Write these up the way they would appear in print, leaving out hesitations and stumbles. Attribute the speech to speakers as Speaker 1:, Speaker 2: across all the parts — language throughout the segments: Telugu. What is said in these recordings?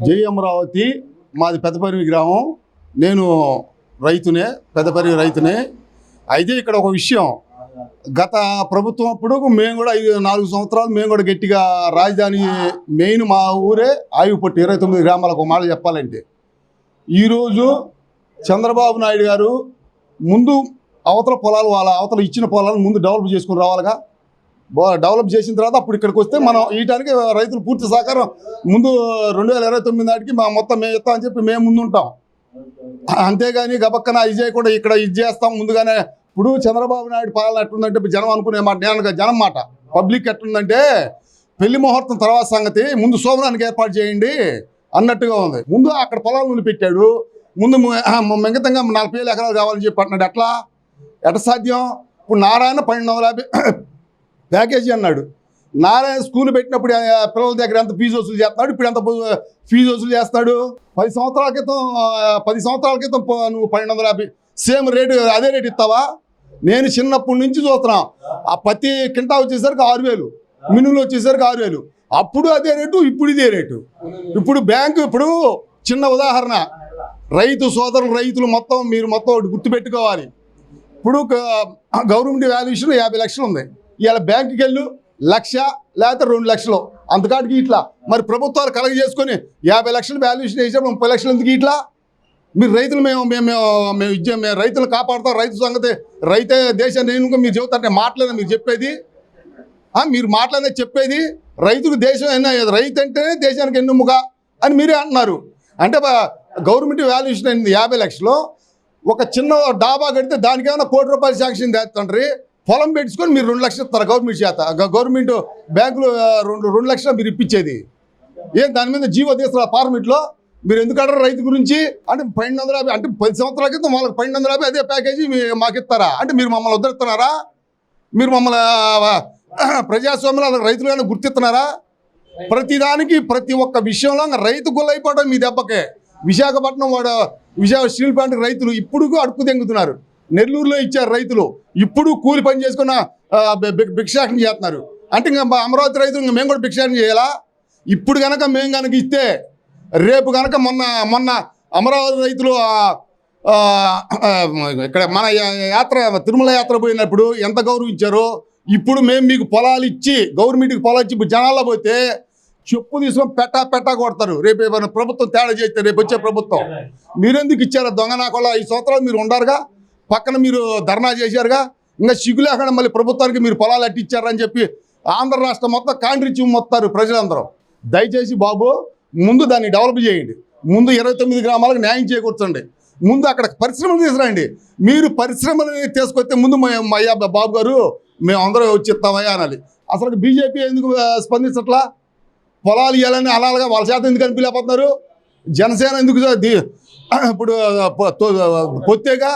Speaker 1: జై అమరావతి. మాది పెద్దపరివి గ్రామం. నేను రైతునే, పెద్దపరివి రైతునే. అయితే ఇక్కడ ఒక విషయం, గత ప్రభుత్వం అప్పుడు మేము కూడా 4 సంవత్సరాలు మేము కూడా గట్టిగా రాజధాని మెయిన్ మా ఊరే ఆయుపట్టు 29 గ్రామాలకు ఒక మాట చెప్పాలంటే, ఈరోజు చంద్రబాబు నాయుడు గారు ముందు అవతల పొలాలు వాళ్ళ అవతల ఇచ్చిన పొలాలను ముందు డెవలప్ చేసుకుని రావాలిగా. డెవలప్ చేసిన తర్వాత అప్పుడు ఇక్కడికి వస్తే మనం ఇయటానికి రైతులు పూర్తి సహకారం ముందు 2029 నాటికి మా మొత్తం మేము ఇస్తామని చెప్పి మేము ముందు ఉంటాం. అంతేగాని గబక్కన ఇది చేయకుండా ఇక్కడ ఇది చేస్తాం ముందుగానే. ఇప్పుడు చంద్రబాబు నాయుడు పాలన ఎట్లుందంటే జనం అనుకునే మాట, నేను జనం మాట, పబ్లిక్ ఎట్లుందంటే పెళ్లి ముహూర్తం తర్వాత సంగతి ముందు శోభనానికి ఏర్పాటు చేయండి అన్నట్టుగా ఉంది. ముందు అక్కడ పొలాలు నుండి పెట్టాడు, ముందు మిగతంగా 40,000 ఎకరాలు కావాలని చెప్పి అంటున్నాడు. ఎట్లా సాధ్యం? ఇప్పుడు నారాయణ 1250 ప్యాకేజీ అన్నాడు. నారాయణ స్కూల్ పెట్టినప్పుడు పిల్లల దగ్గర ఎంత ఫీజు వసూలు చేస్తున్నాడు, ఇప్పుడు ఎంత ఫీజు వసూలు చేస్తాడు? 10 సంవత్సరాల క్రితం నువ్వు 1250 సేమ్ రేటు, అదే రేటు ఇస్తావా? నేను చిన్నప్పటి నుంచి చూస్తున్నాం. ఆ పత్తి కింటా వచ్చేసరికి 6,000, మినుములు వచ్చేసరికి 6,000. అప్పుడు అదే రేటు, ఇప్పుడు ఇదే రేటు. ఇప్పుడు బ్యాంకు, ఇప్పుడు చిన్న ఉదాహరణ, రైతులు మొత్తం మీరు మొత్తం ఒకటి గుర్తుపెట్టుకోవాలి. ఇప్పుడు గవర్నమెంట్ వాల్యుయేషన్ 50 లక్షలు ఉంది. ఇవాళ బ్యాంకుకి వెళ్ళు 1,00,000 లేకపోతే 2 లక్షలు అంతకాటికి ఇట్లా. మరి ప్రభుత్వాలు కలెక్ట్ చేసుకొని 50 లక్షలు వాల్యుయేషన్ వేసినప్పుడు 30 లక్షలు ఎందుకు ఇట్లా? మీరు రైతులు మేము రైతులు కాపాడుతాం, రైతు సంగతి, రైతే దేశాన్ని నేను మీరు చెబుతారంటే మాట్లాడే మీరు చెప్పేది, మీరు మాట్లాడే చెప్పేది రైతుకు దేశం అయినా, రైతు అంటేనే దేశానికి ఎన్నుముగా అని మీరే అంటున్నారు. అంటే గవర్నమెంట్ వాల్యుయేషన్ అయింది 50 లక్షలు. ఒక చిన్న డాబా కడితే దానికేమైనా ₹1,00,00,000 శాంక్షన్ చేస్తుంటారు. పొలం పెట్టుకొని మీరు 2 లక్షలు ఇస్తారు గవర్నమెంట్ చేత. గవర్నమెంట్ బ్యాంకులు 2 లక్షలు మీరు ఇప్పించేది ఏం? దాని మీద జీవో తీస్తారు పార్లమెంట్లో. మీరు ఎందుకు అంటారు రైతు గురించి? అంటే 1250, అంటే 10 సంవత్సరాల క్రితం వాళ్ళకి 1250 అదే ప్యాకేజీ మాకు ఇస్తారా? అంటే మీరు మమ్మల్ని వద్దరుతున్నారా? మీరు మమ్మల్ని ప్రజాస్వామ్యంలో రైతులుగానే గుర్తిస్తున్నారా? ప్రతిదానికి ప్రతి ఒక్క విషయంలో రైతు గుల్లైపోవడం మీ దెబ్బకే. విశాఖపట్నం విశాఖ స్టీల్ ప్లాంట్ రైతులు ఇప్పుడు అడుక్కు తెంగుతున్నారు. నెల్లూరులో ఇచ్చారు రైతులు, ఇప్పుడు కూలి పని చేసుకున్న భిక్షాటన చేస్తున్నారు. అంటే ఇంకా అమరావతి రైతులు ఇంకా మేము కూడా భిక్షాటన చేయాలా? ఇప్పుడు కనుక మేము కనుక ఇస్తే రేపు కనుక మొన్న అమరావతి రైతులు ఇక్కడ మన యాత్ర తిరుమల యాత్ర పోయినప్పుడు ఎంత గౌరవించారో, ఇప్పుడు మేము మీకు పొలాలు ఇచ్చి గవర్నమెంట్కి పొలాలు ఇచ్చి ఇప్పుడు జనాల్లో పోతే చెప్పు తీసుకొని పెట్టా కొడతారు. రేపు ఏమైనా ప్రభుత్వం తేడా చేస్తే, రేపు వచ్చే ప్రభుత్వం మీరెందుకు ఇచ్చారో దొంగ నాకోళ్ళ 5 సంవత్సరాలు మీరు ఉండారుగా, పక్కన మీరు ధర్నా చేశారుగా, ఇంకా సిగ్గు లేకుండా మళ్ళీ ప్రభుత్వానికి మీరు పొలాలు అట్టిచ్చారని చెప్పి ఆంధ్ర రాష్ట్రం మొత్తం కాండ్రించి మొత్తారు ప్రజలందరూ. దయచేసి బాబు ముందు దాన్ని డెవలప్ చేయండి. ముందు 29 గ్రామాలకు న్యాయం చేకూర్చండి. ముందు అక్కడ పరిశ్రమలు తీసుకురండి. మీరు పరిశ్రమలు తీసుకొస్తే ముందు అయ్యా బాబు గారు మేము అందరూ వచ్చి ఇస్తామయ్యా అనాలి. అసలు బీజేపీ ఎందుకు స్పందించట్లా? పొలాలు ఇవ్వాలని అలాగా వాళ్ళ శాతం ఎందుకు అనిపించలేకపోతున్నారు? జనసేన ఎందుకు ఇప్పుడు పొత్తేగా,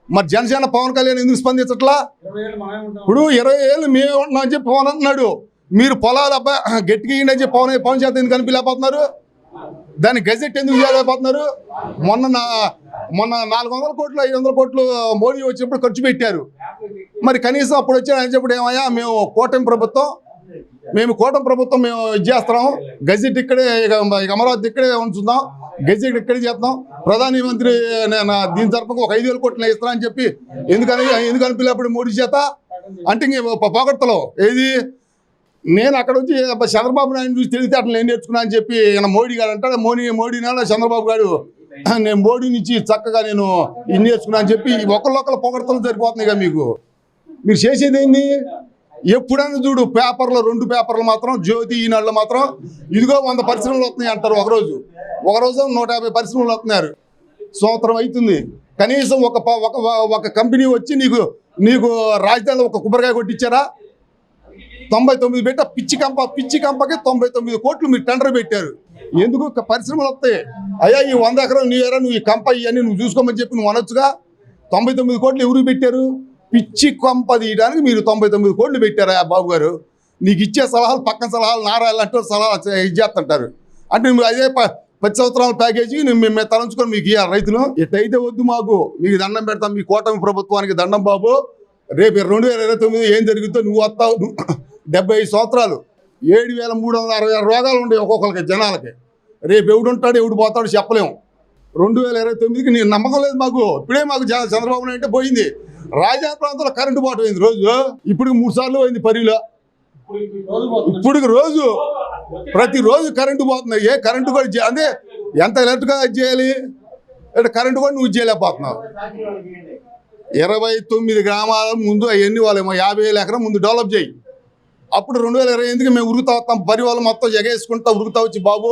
Speaker 1: మరి జనసేన పవన్ కళ్యాణ్ ఎందుకు స్పందించట్లా? ఇప్పుడు 20 ఏళ్ళు మేము ఉంటున్నాం అని చెప్పి పవన్ అంటున్నాడు. మీరు పొలాలు అబ్బా గట్టిగా ఇయ్యండి అని చెప్పి పవన్ శాతం ఎందుకు అనిపించలేకపోతున్నారు? దాన్ని గెజెట్ ఎందుకు చేయలేకపోతున్నారు? మొన్న 400 కోట్లు 500 కోట్లు మోడీ వచ్చినప్పుడు ఖర్చు పెట్టారు. మరి కనీసం అప్పుడు వచ్చారని చెప్పి ఏమయ్యా మేము కూటమి ప్రభుత్వం మేము ఇది చేస్తున్నాం, గెజెట్ ఇక్కడే అమరావతి ఇక్కడే ఉంచుదాం, గెజెట్ ఇక్కడే చేస్తాం, ప్రధాని మంత్రి దీని తరపున ఒక 5,000 కోట్లు ఇస్తాను అని చెప్పి ఎందుకు అనిపించినప్పుడు మోడీ చేత అంటే పోగొడతలో ఏది? నేను అక్కడ వచ్చి చంద్రబాబు నాయుడు చూసి తెలివితే అట్లా నేను నేర్చుకున్నా అని చెప్పి మోడీ గారు అంటాడు. మోడీ నాడు చంద్రబాబు గారు నేను మోడీ నుంచి చక్కగా నేను ఇది నేర్చుకున్నా అని చెప్పి ఒకళ్ళొక్కరు పొగడతలు సరిపోతున్నాయి కదా మీకు. మీరు చేసేది ఏంది? ఎప్పుడైనా చూడు పేపర్లో 2 పేపర్లు మాత్రం జ్యోతి ఈనాడులో మాత్రం ఇదిగో 100 పరిశ్రమలు వస్తున్నాయి అంటారు. ఒకరోజు 150 పరిశ్రమలు వస్తున్నారు. సంవత్సరం అవుతుంది. కనీసం ఒక కంపెనీ వచ్చి నీకు రాజధానిలో ఒక కొబ్బరికాయ కొట్టించారా? 99 పెట్ట పిచ్చి కంపకి 99 కోట్లు మీరు టెండర్ పెట్టారు. ఎందుకు? పరిశ్రమలు వస్తాయి. అయ్యా ఈ 100 ఎకరం నువ్వు ఈ కంప ఇవన్నీ నువ్వు చూసుకోమని చెప్పి నువ్వు అనొచ్చుగా. 99 కోట్లు ఎవరు పెట్టారు? పిచ్చి కొంప తీయడానికి మీరు 99 కోట్లు పెట్టారా బాబు గారు? నీకు ఇచ్చే సలహాలు పక్కన సలహాలు నారాయాలంటే సలహా ఇచ్చేస్తుంటారు. అంటే నువ్వు అదే 10 సంవత్సరాల ప్యాకేజీ మేము తలంచుకొని మీకు ఇవ్వాలి రైతులు. ఇటైతే వద్దు, మాకు మీకు దండం పెడతాం, మీ కూటమి ప్రభుత్వానికి దండం బాబు. రేపు 2029 ఏం జరుగుతుందో నువ్వు వస్తావు. 75 సంవత్సరాలు 7,366 రోగాలు ఉండే ఒక్కొక్కరికి జనాలకి. రేపు ఎవడు ఉంటాడు ఎవడు పోతాడు చెప్పలేము. 2029కి నేను నమ్మకం లేదు మాకు. ఇప్పుడే మాకు చంద్రబాబు నాయుడు అంటే పోయింది. రాజధాని ప్రాంతంలో కరెంటు పోవటం అయింది రోజు. ఇప్పుడు 3 సార్లు పోయింది పరిలో. ఇప్పుడు రోజు ప్రతిరోజు కరెంటు పోతుంది. ఏ కరెంటు కూడా అదే ఎంత ఎలర్ట్గా చేయాలి అంటే కరెంటు కూడా నువ్వు చేయలేకపోతున్నావు. 29 గ్రామాల ముందు అవన్నీ వాళ్ళేమో 50,000 ఎకరం ముందు డెవలప్ చేయి. అప్పుడు 2028కి మేము ఉరుకుతా వస్తాం. పరి వాళ్ళు మొత్తం ఎగేసుకుంటా ఉరుకుతా వచ్చి బాబు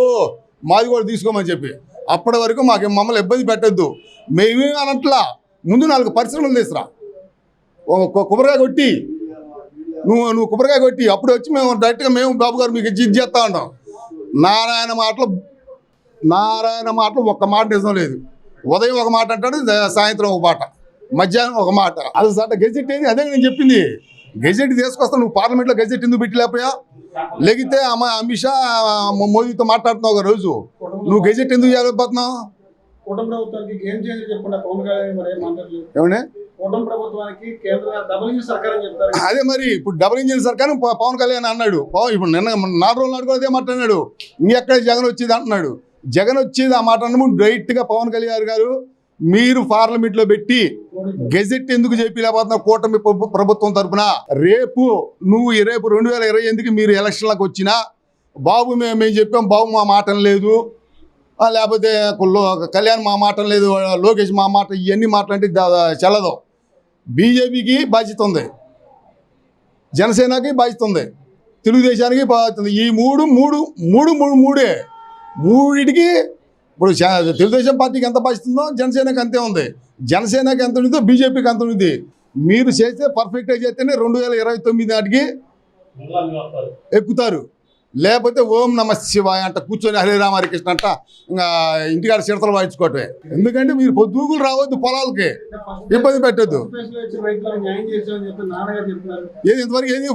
Speaker 1: మాది కూడా తీసుకోమని చెప్పి. అప్పటి వరకు మాకు మమ్మల్ని ఇబ్బంది పెట్టద్దు. మేమేమి అనట్లా. ముందు 4 పరిశ్రమలు తీసురా. కొబ్బరికాయ కొట్టి నువ్వు కొబ్బరికాయ కొట్టి అప్పుడు వచ్చి మేము డైరెక్ట్గా మేము బాబు గారు మీకు ఇది చేస్తా ఉంటాం. నారాయణ మాటలు ఒక్క మాట నిజం లేదు. ఉదయం ఒక మాట అంటాడు, సాయంత్రం ఒక మాట, మధ్యాహ్నం ఒక మాట. అది సార్ గెజెట్ ఏది అదే నేను చెప్పింది. గెజెట్ తీసుకొస్తా. నువ్వు పార్లమెంట్లో గెజెట్ ఎందుకు పెట్టలేకపోయా? లేకపోతే అమిత్ షా మోదీతో మాట్లాడుతున్నావు ఒక రోజు. నువ్వు గెజెట్ ఎందుకు చేయలేకపోతున్నావు? ఏమన్నా అదే మరి ఇప్పుడు డబుల్ ఇంజిన్ సర్కార్ పవన్ కళ్యాణ్ అన్నాడు. ఇప్పుడు నిన్న 4 రోజుల నాడు కూడా అదే మాట్లాడినాడు. ఇంకెక్కడ జగన్ వచ్చేది అంటున్నాడు. జగన్ వచ్చేది ఆ మాట అన్నప్పుడు డైరెక్ట్గా పవన్ కళ్యాణ్ గారు మీరు పార్లమెంట్లో పెట్టి గెజెట్ ఎందుకు చెప్పలేకపోతున్నారు కూటమి ప్రభుత్వం తరఫున? రేపు 2028కి మీరు ఎలక్షన్లకు వచ్చినా బాబు మేము చెప్పాం, బాబు మా మాట లేదు, లేకపోతే కళ్యాణ్ మా మాట లేదు, లోకేష్ మా మాట, ఇవన్నీ మాట్లాడి చెల్లదు. బీజేపీకి బాధ్యత ఉంది, జనసేనకి బాధ్యత ఉంది, తెలుగుదేశానికి బాధ్యత ఉంది. ఈ మూడిటికి ఇప్పుడు తెలుగుదేశం పార్టీకి ఎంత బాధ్యత ఉందో జనసేనకి అంతే ఉంది. జనసేనకి ఎంత ఉందో బీజేపీకి అంత ఉంది. మీరు చేస్తే పర్ఫెక్ట్గా చేస్తేనే 2029 నాటికి ఎక్కుతారు. లేకపోతే ఓం నమ శివాయ అంట కూర్చొని హరే రామ హరే కృష్ణ అంట ఇంకా ఇంటికాడ చిడతలు వాయించుకోవటమే. ఎందుకంటే మీరు పొద్దుగులు రావద్దు, పొలాలకి ఇబ్బంది పెట్టద్దు. ఏది ఇంతవరకు ఏది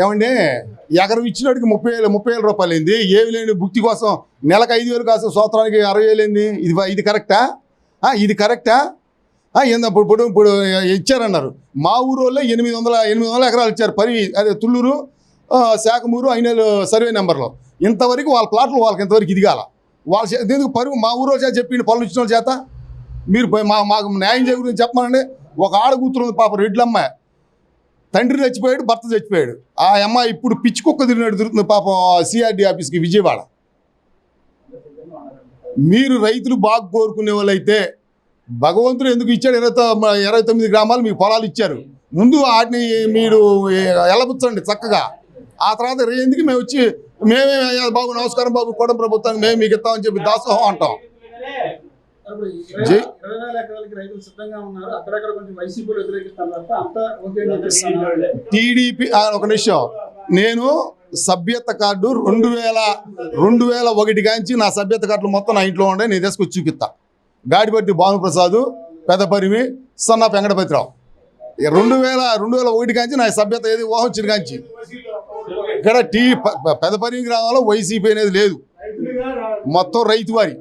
Speaker 1: ఏమండి ఎకరం ఇచ్చినోడికి 30,000 రూపాయలు అయింది. ఏమి లేని భుక్తి కోసం నెలకు 5,000 కాదు, సంవత్సరానికి 60,000 అయింది. ఇది కరెక్టా? ఇది కరెక్టా? ఇప్పుడు ఇచ్చారన్నారు. మా ఊరు వాళ్ళే 800 ఎకరాలు ఇచ్చారు. అదే తుళ్ళూరు, శాఖమూరు, అయినేలు సర్వే నెంబర్లో. ఇంతవరకు వాళ్ళ ప్లాట్లు వాళ్ళకి ఇంతవరకు ఇదిగాల. వాళ్ళ ఎందుకు పరువు మా ఊరు చేత చెప్పిండి పనులు ఇచ్చిన వాళ్ళ చేత మీరు మాకు న్యాయం చేయకూడదు చెప్పమనండి. ఒక ఆడ కూతురు పాప రెడ్లమ్మాయి, తండ్రి చచ్చిపోయాడు, భర్త చచ్చిపోయాడు. ఆ అమ్మాయి ఇప్పుడు పిచ్చి కుక్క తిరుగుతుంది పాపం సిఆర్డీ ఆఫీస్కి విజయవాడ. మీరు రైతులు బాగా కోరుకునే వాళ్ళైతే భగవంతుడు ఎందుకు ఇచ్చాడు? 29 గ్రామాలు మీకు పొలాలు ఇచ్చారు. ముందు వాటిని మీరు ఎలబుచ్చండి చక్కగా. ఆ తర్వాత ఎందుకు మేము వచ్చి మేమే బాబు నమస్కారం బాబు కూటమి ప్రభుత్వానికి మేము మీకు ఇస్తామని చెప్పి దాసోహం అంటాం. టీడీపీ ఒక నిమిషం, నేను సభ్యత కార్డు 2001 కాంచి నా సభ్యత కార్డులు మొత్తం నా ఇంట్లో ఉండే నేను తీసుకొచ్చి చూపిస్తా. గాడిపట్టి భానుప్రసాద్, పెదపరిమి, సన్న వెంకటపతిరావు. 2001 కాంచి నా సభ్యత ఏది ఊహొచ్చిన కాంచి. ఇక్కడ పెదపరిమి గ్రామంలో వైసీపీ అనేది లేదు, మొత్తం రైతువారే.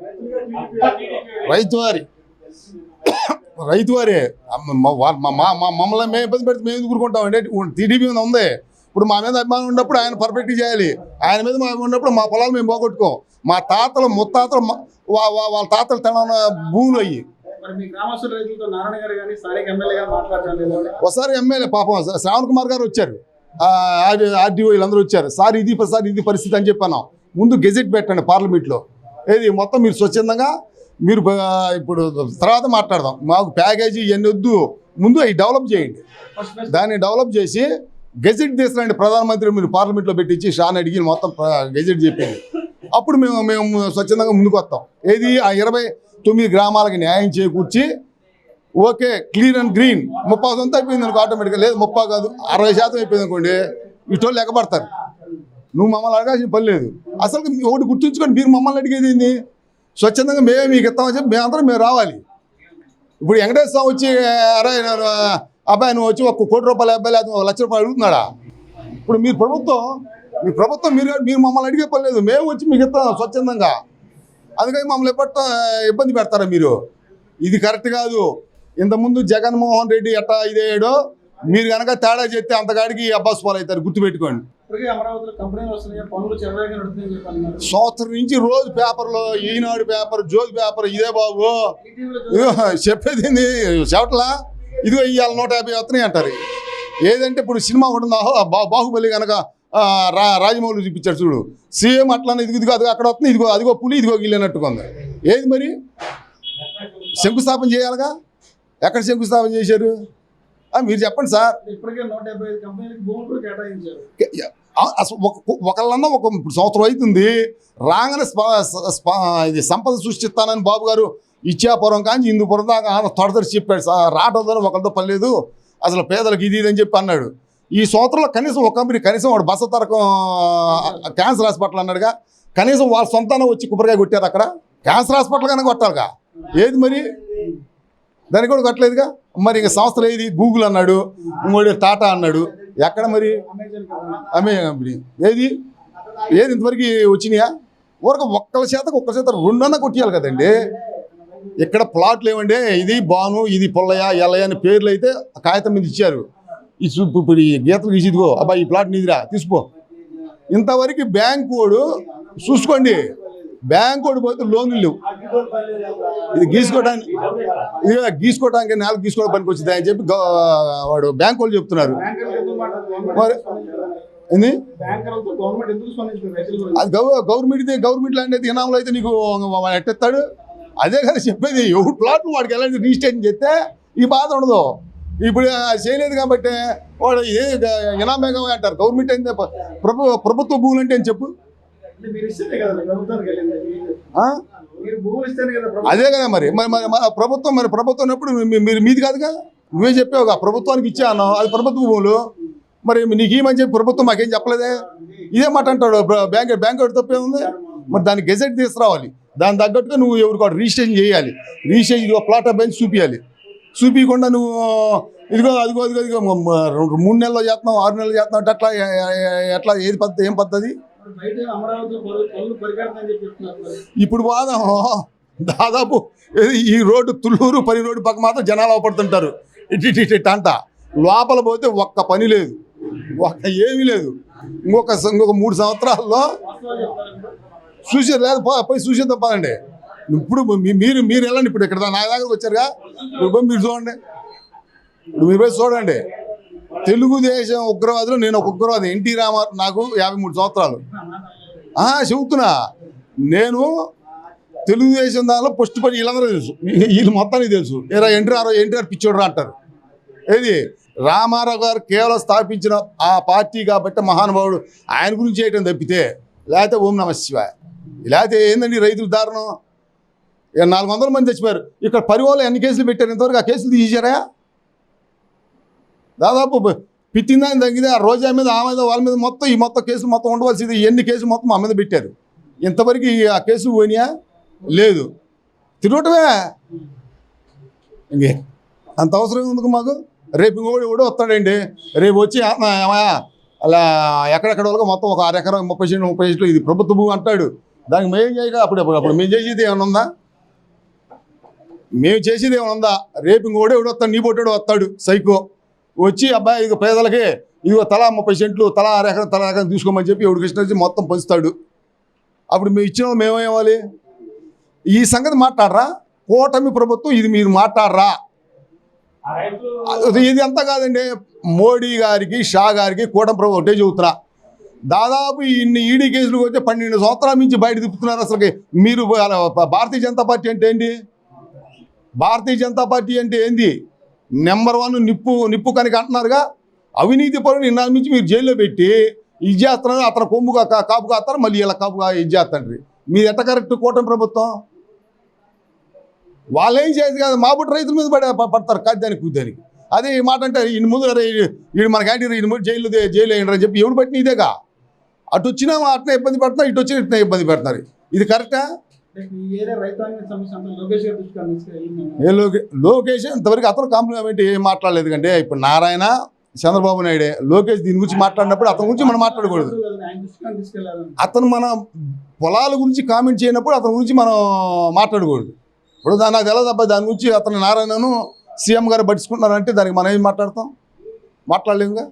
Speaker 1: మమ్మల్ని మేము ఇబ్బంది పెడితే మేము ఎందుకు ఊరుకుంటామండి? టీడీపీ మీద ఉంది. ఇప్పుడు మా మీద అభిమానం ఉన్నప్పుడు ఆయన పర్ఫెక్ట్ చేయాలి. ఆయన మీద మా ఉన్నప్పుడు మా పొలాలు మేము పోగొట్టుకోం. మా తాతలు ముత్తాతలు వాళ్ళ తాతలు తన భూములు అయ్యి. ఒకసారి ఎమ్మెల్యే పాపం శ్రావణ్ కుమార్ గారు వచ్చారు, ఆర్డీఓ వీళ్ళందరూ వచ్చారు. సార్ ఇది పరిస్థితి అని చెప్పాను. ముందు గెజెట్ పెట్టండి పార్లమెంట్లో. ఏది మొత్తం మీరు స్వచ్ఛందంగా మీరు ఇప్పుడు తర్వాత మాట్లాడదాం. మాకు ప్యాకేజీ ఇవన్నీ వద్దు, ముందు అవి డెవలప్ చేయండి. దాన్ని డెవలప్ చేసి గెజెట్ తీసుకురండి. ప్రధానమంత్రి మీరు పార్లమెంట్లో పెట్టించి షాన్ అడిగి మొత్తం గెజెట్ చెప్పింది. అప్పుడు మేము స్వచ్ఛందంగా ముందుకు వస్తాం. ఏది ఆ 29 గ్రామాలకి న్యాయం చేకూర్చి ఓకే క్లీన్ అండ్ గ్రీన్ 30% అయిపోయింది అనుకో ఆటోమేటిక్గా. లేదు 30 కాదు 60% అయిపోయింది అనుకోండి, ఇటోళ్ళు లెక్కపడతారు. నువ్వు మమ్మల్ని అడగాల్సిన పని లేదు. అసలు ఒకటి గుర్తుంచుకొని మీరు మమ్మల్ని అడిగేది ఏంది? స్వచ్ఛందంగా మేమే మీకు ఇస్తామని చెప్పి మేమందరం మేము రావాలి. ఇప్పుడు వెంకటేశ్వర వచ్చి అరే అబ్బాయి నువ్వు వచ్చి 1 కోటి రూపాయలు అబ్బాయి లేదా 1 లక్ష రూపాయలు అడుగుతున్నాడా? ఇప్పుడు మీ ప్రభుత్వం మీరు మమ్మల్ని అడిగే పని లేదు, మేము వచ్చి మీకు ఇస్తాం స్వచ్ఛందంగా. అందుకని మమ్మల్ని ఇబ్బంది పెడతారా మీరు? ఇది కరెక్ట్ కాదు. ఇంతకుముందు జగన్మోహన్ రెడ్డి ఎట్టా ఇదేయడో మీరు కనుక తేడా చేస్తే అంతగాడికి అబ్బాస్ పాలు అవుతారు, గుర్తుపెట్టుకోండి.
Speaker 2: ఇప్పటికే అమరావతిలో కంపెనీలు వస్తున్నాయి, పనులు చెరవేగా నడుతున్నాయని చెప్పి అన్నారు.
Speaker 1: సంవత్సరం నుంచి రోజు పేపర్లో ఈనాడు పేపర్, జ్యోతి పేపర్ ఇదే బాబు ఇదిగో చెప్పేది ఏంది చెవట్లా. ఇదిగో ఇవాళ 150 వస్తున్నాయి అంటారు. ఏదంటే ఇప్పుడు సినిమా ఒకటి ఉందా, బాహుబలి కనుక రాజమౌళి చూపించారు చూడు, సేమ్ అట్లానే ఇదిగో అది అక్కడ వస్తుంది, ఇదిగో అదిగో పులి ఇదిగో గిల్లినట్టుగా ఉంది. ఏది మరి శంకుస్థాపన చేయాలిగా, ఎక్కడ శంకుస్థాపన చేశారు మీరు చెప్పండి సార్.
Speaker 2: ఇప్పటికే 175 కంపెనీలకు భూములు కూడా కేటాయించారు.
Speaker 1: అసలు ఒకళ్ళన్నా ఒక సంవత్సరం అవుతుంది రాగానే ఇది సంపద సృష్టిస్తానని బాబు గారు ఇచ్చాపురం కానీ హిందూపురం దాకా తొడతడి చెప్పాడు. రావడం ఒకరితో పర్లేదు, అసలు పేదలకు ఇది అని చెప్పి అన్నాడు. ఈ సంవత్సరంలో కనీసం ఒక కంపెనీ కనీసం వాడు బస తరకం క్యాన్సర్ హాస్పిటల్ అన్నాడుగా, కనీసం వాళ్ళ సొంతాన వచ్చి కొబ్బరికాయ కొట్టారు అక్కడ. క్యాన్సర్ హాస్పిటల్ కన్నా కొట్టాలిగా, ఏది మరి దానికి కూడా కొట్టలేదుగా. మరి ఇంకా సంస్థలు ఏది గూగుల్ అన్నాడు, ఇంకోటి టాటా అన్నాడు, ఎక్కడ మరి అమెజాన్ కంపెనీ ఏది ఇంతవరకు వచ్చినాయా? ఒక్కల శాతం 2 కొట్టియాలి కదండి. ఇక్కడ ప్లాట్లు ఏమండి, ఇది బాను ఇది పొల్లయ్య ఎల్లయ్య అని పేర్లు అయితే కాగితం మీద ఇచ్చారు. ఇప్పుడు ఈ గీతలు గీసి ఇదిగో అబ్బాయి ఈ ప్లాట్ నీదిరా తీసుకో. ఇంతవరకు బ్యాంక్ వాడు చూసుకోండి, బ్యాంక్ వాడు పోతే లోన్లు లేవు. ఇది గీసుకోవడానికి నెలకు గీసుకోవడం పనికి వచ్చింది అని చెప్పి వాడు బ్యాంక్ వాళ్ళు చెప్తున్నారు. మరి ఏంది అది గవర్నమెంట్ ల్యాండ్ అయితే ఇనాములు అయితే నీకు ఎట్టేస్తాడు. అదే కదా చెప్పేది, ఎవరు ప్లాట్లు వాడికి ఎలాంటి రిజిస్ట్రేషన్ చేస్తే ఈ బాధ ఉండదు. ఇప్పుడు చేయలేదు కాబట్టి వాడు ఇదే ఇనామేగా అంటారు. గవర్నమెంట్ అయితే ప్రభుత్వ భూములు అంటే అని చెప్పు. అదే కదా మరి ప్రభుత్వం అన్నప్పుడు మీరు మీది కాదుగా, నువ్వే చెప్పావుగా ప్రభుత్వానికి ఇచ్చాను అది ప్రభుత్వ భూములు. మరి నీకు ఏమని చెప్పి ప్రభుత్వం మాకేం చెప్పలేదే, ఇదే మాట అంటాడు. బ్యాంక్ తప్పే ఉంది. మరి దానికి గెజెట్ తీసుకురావాలి, దాని తగ్గట్టుగా నువ్వు ఎవరికి రిజిస్ట్రేషన్ చేయాలి. రిజిస్ట్రేషన్ ఇదిగో ప్లాట్ ఆఫ్ బెంచ్ చూపించాలి. చూపించకుండా నువ్వు ఇదిగో 3 నెలల్లో చేస్తున్నావు 6 నెలలు చేస్తున్నావు అంటే అట్లా ఎట్లా ఏది పద్ధతి ఏం పద్ధతి? ఇప్పుడు వాదం దాదాపు ఈ రోడ్డు తుళ్ళూరు పని రోడ్డు పక్క మాత్రం జనాలు అవపడుతుంటారు. ఇటు అంట లోపల పోతే ఒక్క పని లేదు, ఏమీ లేదు. ఇంకొక 3 సంవత్సరాల్లో చూసారు లేదు పోయి చూసేద్దాం పదండి. ఇప్పుడు మీరు వెళ్ళండి, ఇప్పుడు ఇక్కడ నా దగ్గరకు వచ్చారుగా, మీరు చూడండి, ఇప్పుడు మీరు పోయి చూడండి. తెలుగుదేశం ఉగ్రవాదులు, నేను ఒక ఉగ్రవాది. ఎన్టీ రామారావు నాకు 53 సంవత్సరాలు చెబుతున్నా. నేను తెలుగుదేశం దానిలో ఫస్ట్ పడి వీళ్ళందరూ తెలుసు, వీళ్ళు మొత్తానికి తెలుసు. ఎన్టీఆర్ పిచ్చోడు అంటారు. ఏది రామారావు గారు కేవలం స్థాపించిన ఆ పార్టీ కాబట్టి మహానుభావుడు, ఆయన గురించి చేయటం తప్పితే లేకపోతే ఓం నమ శివాయ. లేకపోతే ఏందండి రైతుల దారుణం, 400 మంది చచ్చిపోయారు. ఇక్కడ పరివాళ్ళు ఎన్ని కేసులు పెట్టారు ఇంతవరకు? ఆ కేసులు తీసారా? దాదాపు పిత్తిందని తగ్గింది. ఆ రోజా మీద ఆ మీద వాళ్ళ మీద మొత్తం ఈ మొత్తం కేసులు మొత్తం ఉండవలసింది. ఎన్ని కేసులు మొత్తం మా మీద పెట్టారు. ఇంతవరకు ఆ కేసులు పోయినాయా? లేదు. తిరగటమే ఇంకే అంత అవసరం ఎందుకు మాకు? రేపు ఇంకోటి కూడా వస్తాడండి, రేపు వచ్చి అలా ఎక్కడెక్కడ వాళ్ళకి మొత్తం ఒక 6 ఎకరం 30 సెంట్లు ఇది ప్రభుత్వ భూమి అంటాడు. దానికి మేము చేయగా అప్పుడు మేము చేసేది ఏమైనా ఉందా? మేము చేసేది ఏమైనా ఉందా? రేపు ఇంకోటి కూడా వస్తాడు, నీ పొట్టాడు వస్తాడు సైకో వచ్చి అబ్బాయి ఇదిగో పేదలకి ఇదిగో తలా 30 సెంట్లు తలా 6 ఎకరం తలా ఎకరం తీసుకోమని చెప్పి ఎవరికి ఇష్టం వచ్చి మొత్తం పంచుతాడు. అప్పుడు మేము ఇచ్చిన మేమేమవ్వాలి? ఈ సంగతి మాట్లాడరా? కూటమి ప్రభుత్వం ఇది మీరు మాట్లాడరా? ఇది అంతా కాదండి, మోడీ గారికి షా గారికి కూటమి ప్రభుత్వం ఒకటే చెబుతున్నా. దాదాపు ఇన్ని ఈడీ కేసులు వచ్చి 12 సంవత్సరాల నుంచి బయట తిప్పుతున్నారు. అసలుకి మీరు భారతీయ జనతా పార్టీ అంటే ఏంటి? భారతీయ జనతా పార్టీ అంటే ఏంది? నెంబర్ 1 నిప్పు కనుక అంటున్నారుగా. అవినీతి పరుని ఇన్నాళ్ళ నుంచి మీరు జైల్లో పెట్టి ఇది చేస్తున్నారు. అతను కొమ్ముగా కాపు కాస్తారు, మళ్ళీ ఇలా కాపుగా ఇది చేస్తాండ్రి. మీరు ఎట్ట కరెక్ట్ కూటమి ప్రభుత్వం? వాళ్ళు ఏం చేయదు కదా, మాబుట్టి రైతుల మీద పడతారు కాద్యానికి కూద్యానికి. అదే ఈ మాట అంటే ఈయన ముందు ఈయన మన క్యాంటీన్ ఈయన ముందు జైలు వేయండి అని చెప్పి ఎవడు పట్టిన ఇదేగా. అటు వచ్చినా అట్నే ఇబ్బంది పెడుతున్నారు, ఇటు వచ్చినా ఇట్లా ఇబ్బంది పెడుతున్నారు. ఇది కరెక్టా? లోకేష్ ఇంతవరకు అతను కాంప్లిమెంట్ ఏం మాట్లాడలేదు కంటే. ఇప్పుడు నారాయణ చంద్రబాబు నాయుడే లోకేష్ దీని గురించి మాట్లాడినప్పుడు అతని గురించి మనం మాట్లాడకూడదు. అతను మన పొలాల గురించి కామెంట్ చేయనప్పుడు అతని గురించి మనం మాట్లాడకూడదు. ఇప్పుడు నాకు తెలియదు అబ్బాయి దాని గురించి అతను నారాయణను సీఎం గారు పట్టించుకుంటున్నారంటే దానికి మనం ఏం మాట్లాడతాం? మాట్లాడలేముగా.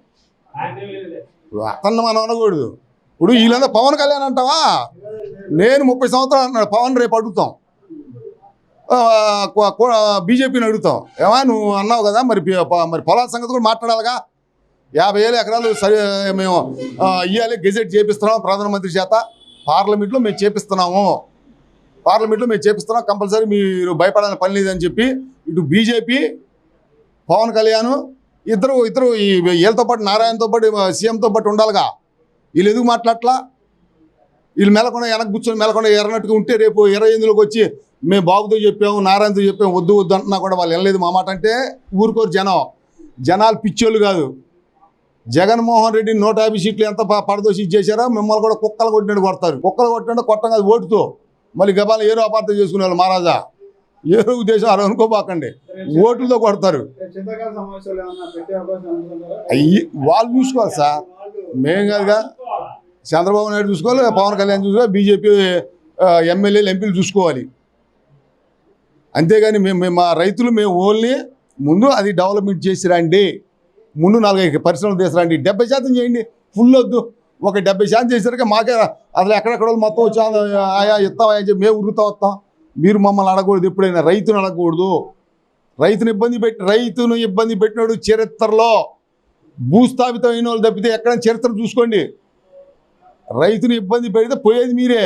Speaker 1: అతన్ని మనం అనకూడదు. ఇప్పుడు వీళ్ళంతా పవన్ కళ్యాణ్ అంటావా, నేను 30 సంవత్సరాలు అన్నాడు పవన్, రేపు అడుగుతాం బీజేపీని అడుగుతాం. ఏమా నువ్వు అన్నావు కదా, మరి మరి పొలాల సంగతి కూడా మాట్లాడాలిగా. 50,000 ఎకరాలు సరే మేము ఇవ్వాలి, గెజెట్ చేపిస్తున్నాం ప్రధానమంత్రి చేత, పార్లమెంట్లో మేము చేపిస్తున్నాం, కంపల్సరీ మీరు భయపడాలని పని లేదని చెప్పి ఇటు బీజేపీ పవన్ కళ్యాణ్ ఇద్దరు ఈ వీళ్ళతో పాటు నారాయణతో పాటు సీఎంతో పాటు ఉండాలిగా. వీళ్ళు ఎందుకు మాట్లాడట్లా? వీళ్ళు మెలకుండా వెనక్కి కూర్చొని మెలకుండా ఎర్రనట్టుగా ఉంటే రేపు 28లోకి వచ్చి మేము బాబుతో చెప్పాము, నారాయణతో చెప్పాము, వద్దు అంటున్నా కూడా వాళ్ళు వినలేదు మా మాట అంటే ఊరుకోరు జనాలు పిచ్చోళ్ళు కాదు. జగన్మోహన్ రెడ్డి 150 సీట్లు ఎంత పడదోసి చేశారో మిమ్మల్ని కూడా కుక్కలు కొట్టినట్టు కొడతారు. కుక్కలు కొట్టినట్టు కొట్టం కాదు, ఓటుతో. మళ్ళీ గబాలు ఏరో అపార్థం చేసుకునే వాళ్ళు మహారాజా, ఏరో ఉద్దేశం అలా అనుకోబాకండి, ఓట్లతో కొడతారు.
Speaker 2: శీతాకాల సమావేశాలు ఏమన్నా పెట్టే అవకాశం ఉంటుందా?
Speaker 1: అయ్యి వాళ్ళు చూసుకోవాలి సార్, మేము కాదుగా. చంద్రబాబు నాయుడు చూసుకోవాలి, పవన్ కళ్యాణ్ చూసుకోవాలి, బీజేపీ ఎమ్మెల్యేలు ఎంపీలు చూసుకోవాలి. అంతేగాని మేము మా రైతులు మేము ఓన్లీ ముందు అది డెవలప్మెంట్ చేసి రండి, ముందు 4-5 పరిశ్రమలు తీసుకురండి, 70% చేయండి, ఫుల్ వద్దు. ఒక 70% చేసరికి మాకే అసలు ఎక్కడెక్కడ మొత్తం వచ్చి ఆయా ఇస్తామా అని చెప్పి మేము ఉరుకుతా వస్తాం. మీరు మమ్మల్ని అడగకూడదు, ఎప్పుడైనా రైతును అడగకూడదు. రైతును ఇబ్బంది పెట్టినాడు చరిత్రలో భూస్థాపితమైన వాళ్ళు తప్పితే ఎక్కడైనా చరిత్ర చూసుకోండి. రైతుని ఇబ్బంది పెడితే పోయేది మీరే.